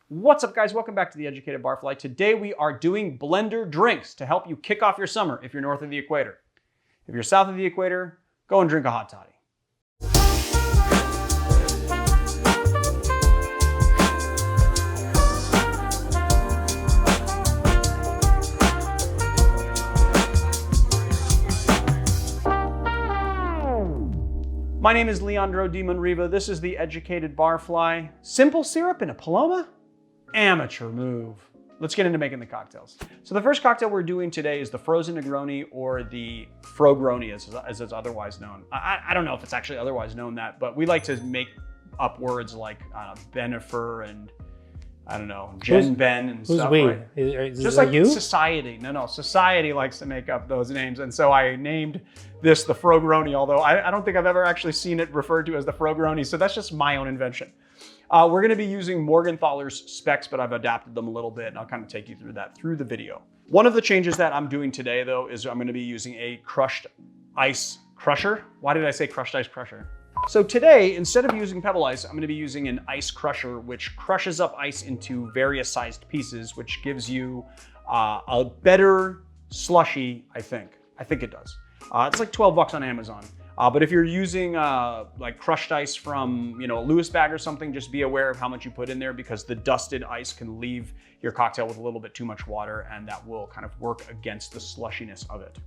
What's up, guys? Welcome back to the Educated Barfly. Today we are doing blender drinks to help you kick off your summer if you're north of the equator. If you're south of the equator, go and drink a hot toddy. My name is Leandro Di Monriva. This is the Educated Barfly. Simple syrup in a Paloma? Amateur move. Let's get into making the cocktails. So the first cocktail we're doing today is the frozen Negroni, or the Frogroni as it's otherwise known. I don't know if it's actually otherwise known that, but we like to make up words like Benifer and I don't know, Ben and who's stuff. we? Right? Is Just like like you? society. No, society likes to make up those names. And so I named this the Frogroni, although I don't think I've ever actually seen it referred to as the Frogroni. So that's just my own invention. We're gonna be using Morgenthaler's specs, but I've adapted them a little bit and I'll kind of take you through that through the video. One of the changes that I'm doing today though, is I'm gonna be using a crushed ice crusher. Why did I say crushed ice crusher? So today, instead of using pebble ice, I'm gonna be using an ice crusher, which crushes up ice into various sized pieces, which gives you a better slushy, I think. I think it does. It's like 12 bucks on Amazon. But if you're using like crushed ice from, a Lewis bag or something, just be aware of how much you put in there, because the dusted ice can leave your cocktail with a little bit too much water, and that will kind of work against the slushiness of it.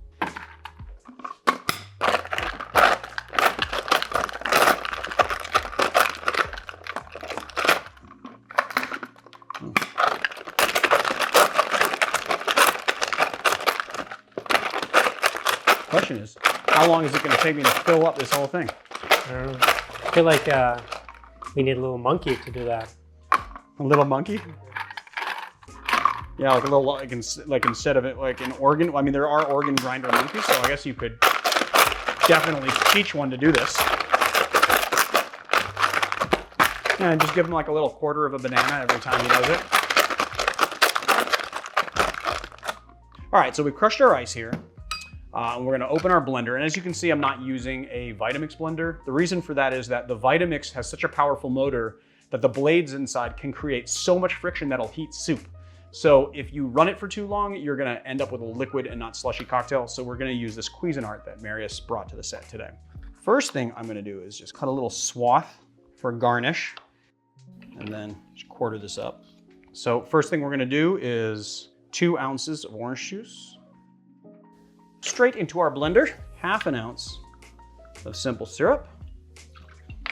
Question is, how long is it going to take me to fill up this whole thing? I feel like we need a little monkey to do that. A little monkey? Yeah, like a little, like instead of it like an organ. I mean, there are organ grinder monkeys, so I guess you could definitely teach one to do this. And just give him like a little quarter of a banana every time he does it. All right, so we crushed our ice here. And we're gonna open our blender. And as you can see, I'm not using a Vitamix blender. The reason for that is that the Vitamix has such a powerful motor that the blades inside can create so much friction that'll heat soup. So if you run it for too long, you're gonna end up with a liquid and not slushy cocktail. So we're gonna use this Cuisinart that Marius brought to the set today. First thing I'm gonna do is just cut a little swath for garnish, and then just quarter this up. So first thing we're gonna do is 2 ounces of orange juice. Straight into our blender, 1/2 ounce of simple syrup,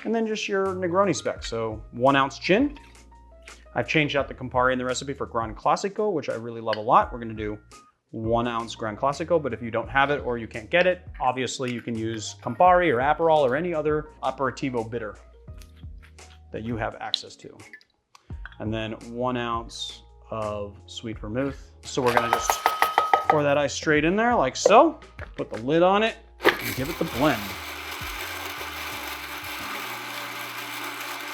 and then just your Negroni spec. So 1 ounce gin. I've changed out the Campari in the recipe for Gran Classico, which I really love a lot. We're gonna do 1 ounce Gran Classico, but if you don't have it or you can't get it, obviously you can use Campari or Aperol or any other aperitivo bitter that you have access to. And then 1 ounce of sweet vermouth. So we're gonna just pour that ice straight in there like so, put the lid on it, and give it the blend.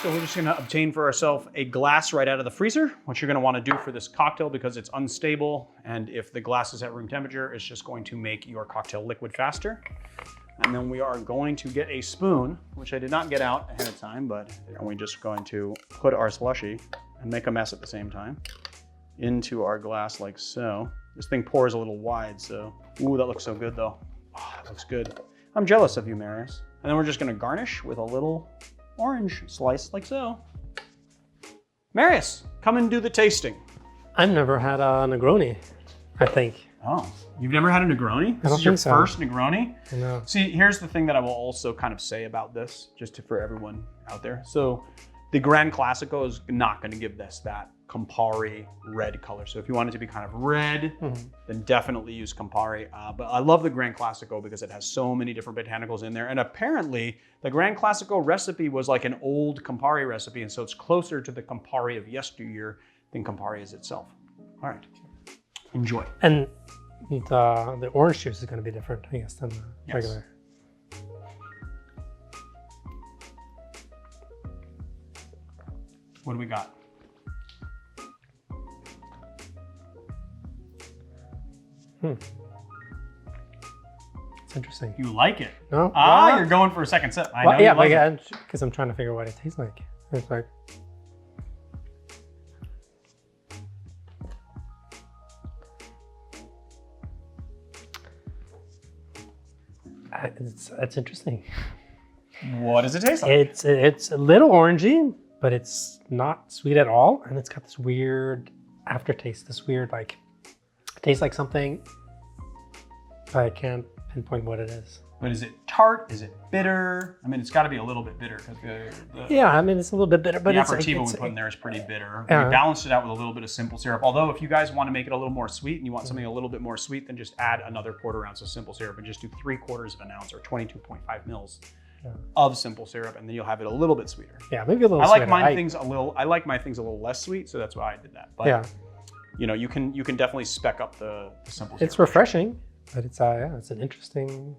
So we're just gonna obtain for ourselves a glass right out of the freezer, which you're gonna wanna do for this cocktail because it's unstable, and if the glass is at room temperature, it's just going to make your cocktail liquid faster. And then we are going to get a spoon, which I did not get out ahead of time, but we're just going to put our slushy and make a mess at the same time into our glass like so. This thing pours a little wide, so, ooh, that looks so good though. Oh, that looks good. I'm jealous of you, Marius. And then we're just gonna garnish with a little orange slice like so. Marius, come and do the tasting. I've never had a Negroni, I think. Oh, you've never had a Negroni? This is your first Negroni? I know. See, here's the thing that I will also kind of say about this, just for everyone out there. So the Gran Classico is not gonna give this that Campari red color. So if you want it to be kind of red, then definitely use Campari. But I love the Gran Classico because it has so many different botanicals in there. And apparently the Gran Classico recipe was like an old Campari recipe. And so it's closer to the Campari of yesteryear than Campari is itself. All right, enjoy. And the orange juice is gonna be different, I guess, than the regular. What do we got? It's interesting. You like it? No? Ah, you're going for a second sip. I know yeah, because I'm trying to figure out what it tastes like. It's like, It's interesting. What does it taste like? It's a little orangey, but it's not sweet at all, and it's got this weird aftertaste. This weird like it tastes like something, but I can't pinpoint what it is. But is it tart? Is it bitter? I mean, it's got to be a little bit bitter because yeah, I mean, it's a little bit bitter, but the it's aperitivo we put in there is pretty bitter. Yeah. We balanced it out with a little bit of simple syrup. Although if you guys want to make it a little more sweet and you want something a little bit more sweet, then just add another 1/4 ounce of simple syrup and just do 3/4 of an ounce or 22.5 mils of simple syrup, and then you'll have it a little bit sweeter. Yeah, maybe a little. I like sweeter. I like my things a little less sweet, so that's why I did that. But yeah, you know, you can definitely spec up the simple syrup. it's refreshing, but it's it's an interesting.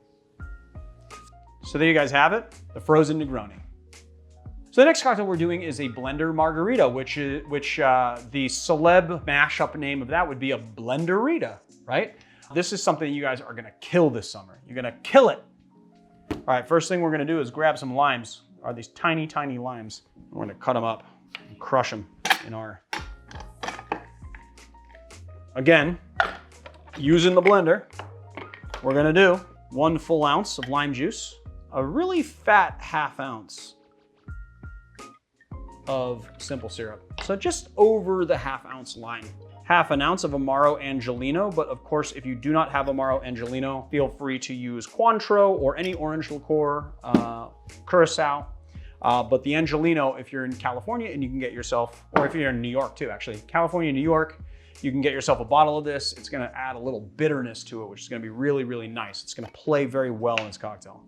So there you guys have it, the frozen Negroni. So the next cocktail we're doing is a blender margarita, which the celeb mashup name of that would be a blenderita, right? This is something you guys are gonna kill this summer. You're gonna kill it. All right, first thing we're gonna do is grab some limes, or these tiny, tiny limes. We're gonna cut them up and crush them in our, again, using the blender, we're gonna do 1 full ounce of lime juice, a really fat 1/2 ounce of simple syrup. So just over the 1/2 ounce line. 1/2 ounce of Amaro Angelino, but of course, if you do not have Amaro Angelino, feel free to use Cointreau or any orange liqueur, Curacao. But the Angelino, if you're in California and you can get yourself, or if you're in New York too, actually, California, New York, you can get yourself a bottle of this. It's gonna add a little bitterness to it, which is gonna be really, really nice. It's gonna play very well in this cocktail.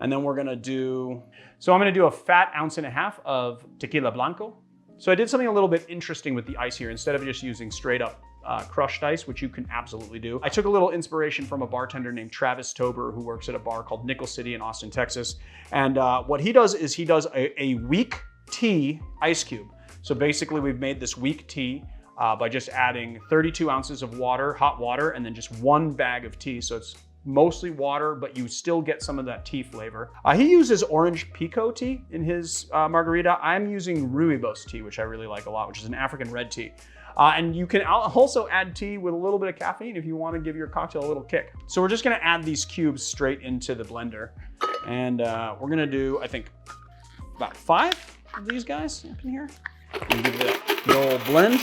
And then we're gonna do, so I'm gonna do a fat 1.5 ounces of tequila blanco. So I did something a little bit interesting with the ice here. Instead of just using straight up crushed ice, which you can absolutely do, I took a little inspiration from a bartender named Travis Tober, who works at a bar called Nickel City in Austin, Texas. And what he does is he does a weak tea ice cube. So basically we've made this weak tea by just adding 32 ounces of water, hot water, and then just 1 bag of tea. So it's mostly water, but you still get some of that tea flavor. He uses orange pico tea in his margarita. I'm using rooibos tea, which I really like a lot, which is an African red tea. And you can also add tea with a little bit of caffeine if you want to give your cocktail a little kick. So we're just gonna add these cubes straight into the blender. And we're gonna do, I think, about 5 of these guys up in here. And give it the old blend.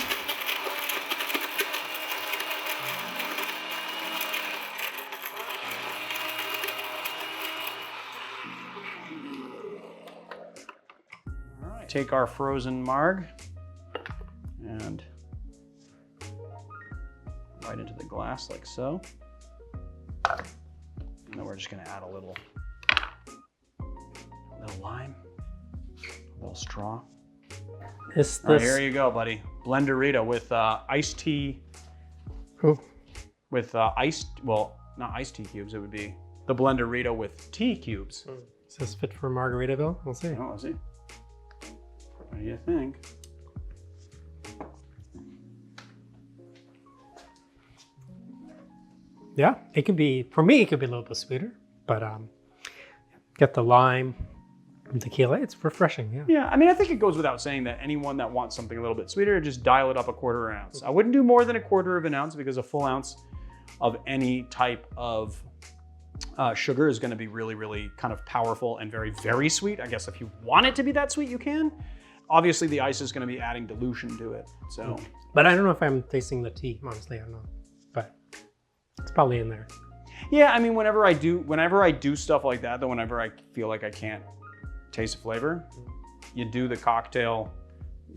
Take our frozen marg and right into the glass like so. And then we're just gonna add a little lime, a little straw. All right, here you go, buddy. Blenderita with iced tea. Cool. With well, not iced tea cubes, it would be the Blenderita with tea cubes. Is this fit for Margaritaville? We'll see. Oh, we'll see. What do you think? Yeah, it can be, for me, it could be a little bit sweeter, but get the lime and tequila, it's refreshing, yeah. Yeah, I mean, I think it goes without saying that anyone that wants something a little bit sweeter, just dial it up a 1/4 ounce. I wouldn't do more than a 1/4 ounce because a full ounce of any type of sugar is gonna be really, really kind of powerful and very, very sweet. I guess if you want it to be that sweet, you can. Obviously, the ice is going to be adding dilution to it. So, but I don't know if I'm tasting the tea. Honestly, I don't know, but it's probably in there. Yeah, I mean, whenever I do stuff like that, though, whenever I feel like I can't taste the flavor, you do the cocktail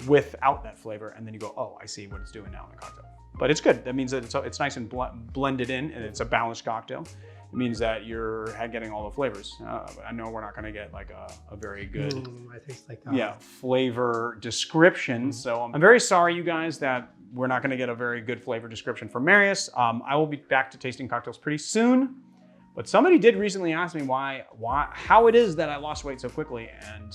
without that flavor, and then you go, oh, I see what it's doing now in the cocktail. But it's good. That means that it's nice and blended in, and it's a balanced cocktail. It means that you're getting all the flavors. I know we're not going to get like a very good I taste like that. Yeah, flavor description. So I'm very sorry, you guys, that we're not going to get a very good flavor description from Marius. I will be back to tasting cocktails pretty soon. But somebody did recently ask me how it is that I lost weight so quickly, and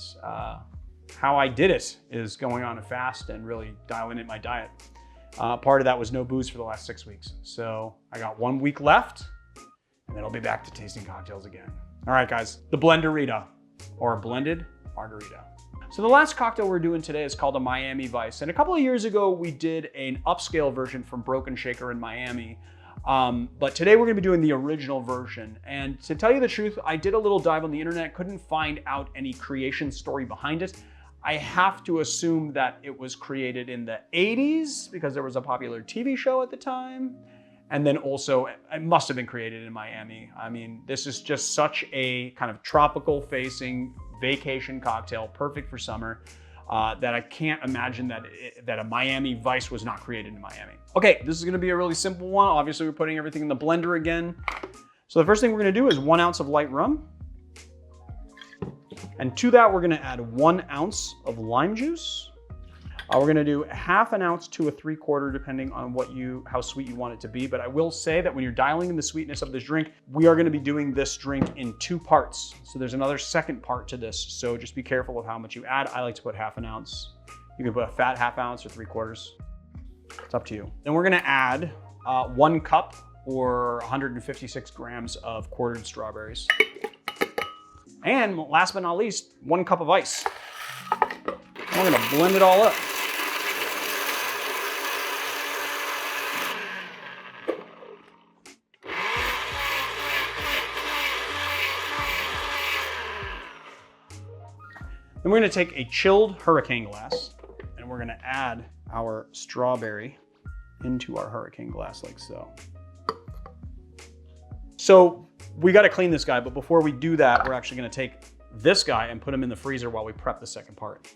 how I did it is going on a fast and really dialing in my diet. Part of that was no booze for the last 6 weeks. So I got 1 week left. And then I'll be back to tasting cocktails again. All right, guys, the Blenderita, or blended margarita. So the last cocktail we're doing today is called a Miami Vice. And a couple of years ago, we did an upscale version from Broken Shaker in Miami But today we're gonna be doing the original version. And to tell you the truth, I did a little dive on the internet, couldn't find out any creation story behind it. I have to assume that it was created in the 80s because there was a popular TV show at the time. And then also, it must have been created in Miami. I mean, this is just such a kind of tropical facing vacation cocktail, perfect for summer, that I can't imagine that a Miami Vice was not created in Miami. Okay, this is gonna be a really simple one. Obviously, we're putting everything in the blender again. So the first thing we're gonna do is 1 ounce of light rum. And to that, we're gonna add 1 ounce of lime juice. We're gonna do 1/2 ounce to a 3/4, depending on how sweet you want it to be. But I will say that when you're dialing in the sweetness of this drink, we are gonna be doing this drink in 2 parts. So there's another second part to this. So just be careful with how much you add. I like to put 1/2 ounce. You can put a fat 1/2 ounce or 3/4. It's up to you. Then we're gonna add 1 cup or 156 grams of quartered strawberries. And last but not least, 1 cup of ice. And we're gonna blend it all up. Then we're gonna take a chilled hurricane glass and we're gonna add our strawberry into our hurricane glass like so. So we gotta clean this guy, but before we do that, we're actually gonna take this guy and put him in the freezer while we prep the second part.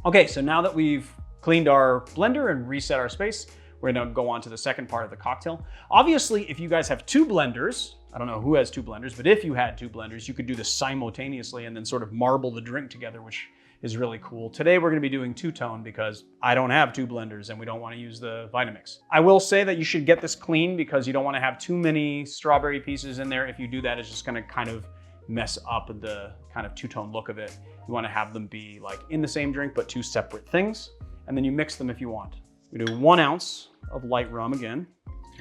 Okay, so now that we've cleaned our blender and reset our space, we're gonna go on to the second part of the cocktail. Obviously, if you guys have 2 blenders, I don't know who has 2 blenders, but if you had 2 blenders, you could do this simultaneously and then sort of marble the drink together, which is really cool. Today, we're gonna be doing 2-tone because I don't have 2 blenders and we don't wanna use the Vitamix. I will say that you should get this clean because you don't wanna have too many strawberry pieces in there. If you do that, it's just gonna kind of mess up the kind of 2-tone look of it. You wanna have them be like in the same drink, but 2 separate things. And then you mix them if you want. We do 1 ounce of light rum again.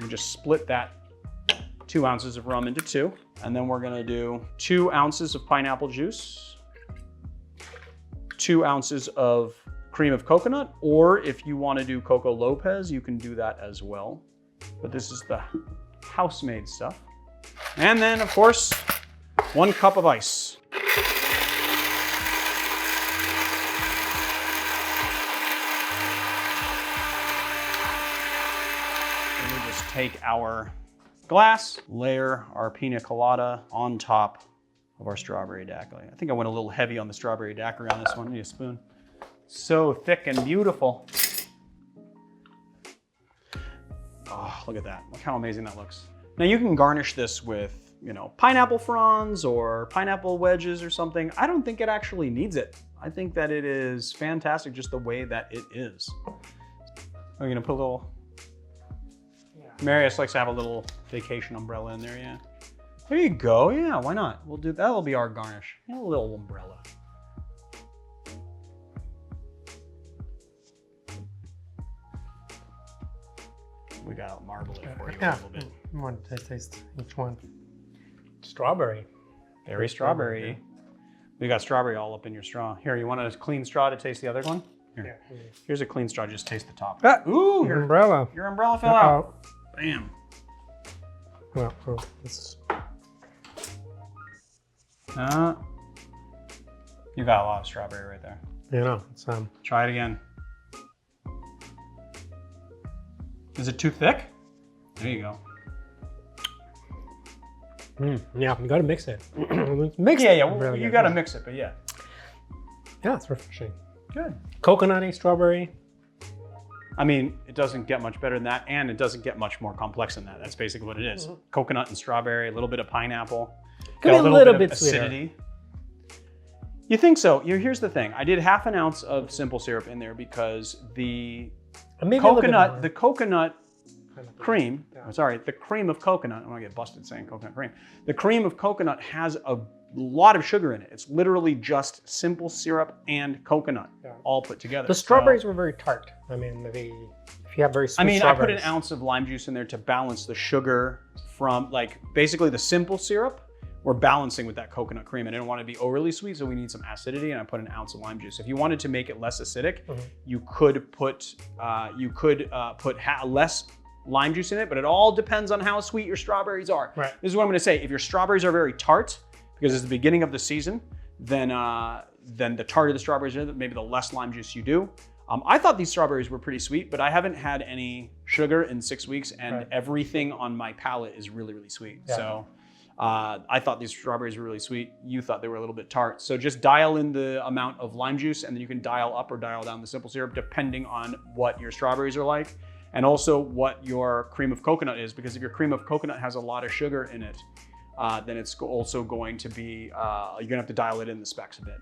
You just split that 2 ounces of rum into 2. And then we're gonna do 2 ounces of pineapple juice, 2 ounces of cream of coconut, or if you wanna do Coco Lopez, you can do that as well. But this is the house-made stuff. And then, of course, 1 cup of ice. And we just take our glass, layer our pina colada on top of our strawberry daiquiri. I think I went a little heavy on the strawberry daiquiri on this one. I need a spoon. So thick and beautiful. Oh, look at that. Look how amazing that looks. Now you can garnish this with, you know, pineapple fronds or pineapple wedges or something. I don't think it actually needs it. I think that it is fantastic just the way that it is. Are you gonna put a little, Marius likes to have a little vacation umbrella in there, yeah. There you go, yeah, why not? We'll do, that'll be our garnish. A little umbrella. We gotta marble it for you a little bit. I want to taste each one. Strawberry. Very strawberry. We got strawberry all up in your straw. Here, you want a clean straw to taste the other one? Here. Yeah. Here's a clean straw, just taste the top. Ah, ooh, your umbrella. Your umbrella fell out. Bam. Well, this is... You got a lot of strawberry right there. You know, it's Try it again. Is it too thick? There you go. Yeah, you gotta mix it. Mix it. Yeah, really you gotta mix it, but yeah. Yeah, it's refreshing. Good. Coconutty, strawberry. I mean, it doesn't get much better than that, and it doesn't get much more complex than that. That's basically what it is. Coconut and strawberry, a little bit of pineapple. Could be a little bit acidity. Sweeter. You think so? Here's the thing. I did 1/2 ounce of simple syrup in there because the coconut cream, the cream of coconut, I'm gonna get busted saying coconut cream. The cream of coconut has a lot of sugar in it. It's literally just simple syrup and coconut all put together. The strawberries were very tart. I mean, maybe if you have very sweet strawberries. I put 1 ounce of lime juice in there to balance the sugar from, like, basically the simple syrup. We're balancing with that coconut cream. I didn't want to be overly sweet, so we need some acidity, and I put 1 ounce of lime juice. If you wanted to make it less acidic, you could put less lime juice in it, but it all depends on how sweet your strawberries are. Right. This is what I'm gonna say. If your strawberries are very tart, because it's the beginning of the season, then the tartar the strawberries are, maybe the less lime juice you do. I thought these strawberries were pretty sweet, but I haven't had any sugar in 6 weeks, and everything on my palate is really, really sweet. Yeah. So I thought these strawberries were really sweet. You thought they were a little bit tart. So just dial in the amount of lime juice, and then you can dial up or dial down the simple syrup depending on what your strawberries are like, and also what your cream of coconut is, because if your cream of coconut has a lot of sugar in it, then it's also going to be, you're gonna have to dial it in the specs a bit.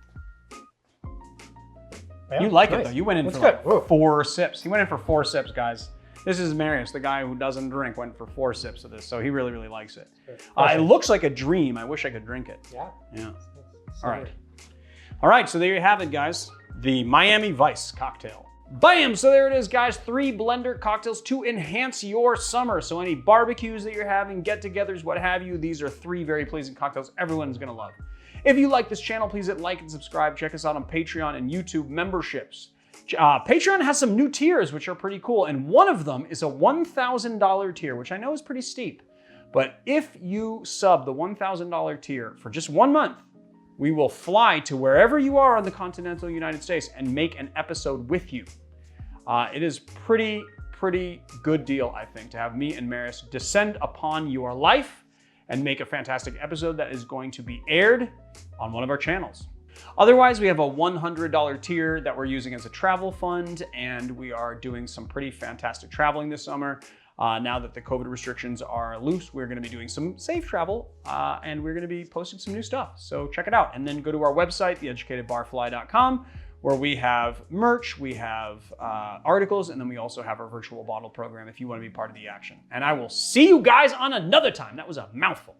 Yeah, you like it though. You went in for like 4 sips. He went in for 4 sips, guys. This is Marius, the guy who doesn't drink, went for 4 sips of this, so he really, really likes it. It looks like a dream. I wish I could drink it. Yeah. Yeah. All right. All right, so there you have it, guys. The Miami Vice cocktail. Bam! So there it is, guys. 3 blender cocktails to enhance your summer. So any barbecues that you're having, get-togethers, what have you, these are 3 very pleasing cocktails everyone's gonna love. If you like this channel, please hit like and subscribe. Check us out on Patreon and YouTube memberships. Patreon has some new tiers, which are pretty cool. And one of them is a $1,000 tier, which I know is pretty steep. But if you sub the $1,000 tier for just 1 month, we will fly to wherever you are in the continental United States and make an episode with you. It is pretty good deal, I think, to have me and Marius descend upon your life and make a fantastic episode that is going to be aired on one of our channels. Otherwise, we have a $100 tier that we're using as a travel fund, and we are doing some pretty fantastic traveling this summer. Now that the COVID restrictions are loose, we're gonna be doing some safe travel, and we're gonna be posting some new stuff. So check it out. And then go to our website, theeducatedbarfly.com, where we have merch, we have articles, and then we also have our virtual bottle program if you want to be part of the action. And I will see you guys on another time. That was a mouthful.